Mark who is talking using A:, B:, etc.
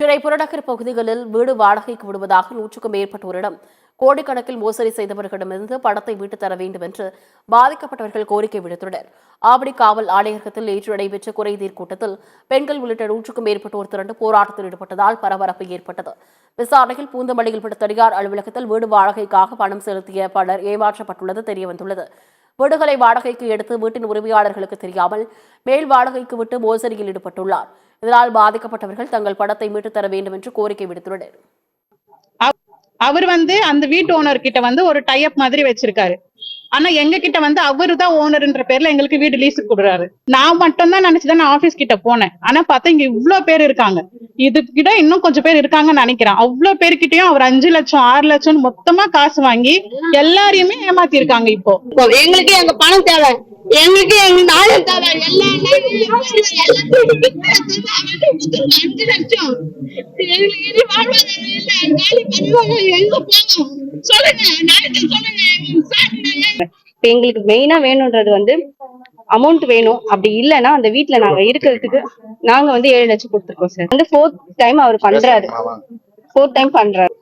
A: சென்னை புறநகர் பகுதிகளில் வீடு வாடகைக்கு விடுவதாக 100க்கும் மேற்பட்டோரிடம் கோடிக்கணக்கில் மோசடி செய்தவர்களிடமிருந்து பணத்தை மீட்டுத் தர வேண்டும் என்று பாதிக்கப்பட்டவர்கள் கோரிக்கை விடுத்துள்ளனர். ஆவடி காவல் ஆணையரகத்தில் நேற்று நடைபெற்ற குறைதீர் கூட்டத்தில் பெண்கள் உள்ளிட்ட 100க்கும் மேற்பட்டோர் திரண்டு போராட்டத்தில் ஈடுபட்டதால் பரபரப்பு ஏற்பட்டது. விசாரணையில் பூந்தமல்லியில் உள்ள தனியார் அலுவலகத்தில் வீடு வாடகைக்காக பணம் செலுத்திய பலர் ஏமாற்றப்பட்டுள்ளது தெரியவந்துள்ளது. வீடுகளை வாடகைக்கு எடுத்து வீட்டின் உரிமையாளர்களுக்கு தெரியாமல் மேல் வாடகைக்கு விட்டு மோசடியில் ஈடுபட்டுள்ளார். இதனால் பாதிக்கப்பட்டவர்கள் தங்கள் பணத்தை மீட்டுத் தர வேண்டும் என்று கோரிக்கை விடுத்துள்ளனர்.
B: அவர் அந்த வீட்டு ஓனர் கிட்ட ஒரு டைப் மாதிரி வச்சிருக்காரு. ஆனா எங்க கிட்ட அவரு தான் ஓனர்ன்ற பேர்ல எங்களுக்கு வீடு லீஸுக்கு கொடுறாரு. நான் மட்டும் தான் நினைச்சுதான் நான் ஆபீஸ் கிட்ட போனேன். ஆனா பார்த்தா இங்க இவ்வளவு பேர் இருக்காங்க. இது கிட்ட இன்னும் கொஞ்சம் பேர் இருக்காங்கன்னு நினைக்கிறேன். அவ்வளவு பேருக்கிட்டையும் அவர் 5 லட்சம் 6 லட்சம் மொத்தமா காசு வாங்கி எல்லாரையுமே ஏமாத்தி இருக்காங்க. இப்போ
C: எங்களுக்கு எங்க பணம் தேவை, எங்களுக்கு எங்க நாயம் தேவை. எல்லா 5 லட்சம் எங்களுக்கு வாழ்வாதாரம் இல்ல. காலி பண்ணுவாங்க. எங்க போவோம் சொல்லுங்க, நாயத்தை சொல்லுங்க.
D: எங்களுக்கு மெயினா வேணும்ன்றது அமௌண்ட் வேணும். அப்படி இல்லைன்னா அந்த வீட்டுல நாங்க இருக்கிறதுக்கு நாங்க 7 லட்சம் கொடுத்துருக்கோம் சார். 4th டைம் அவர் பண்றாரு. 4th டைம் பண்றாரு.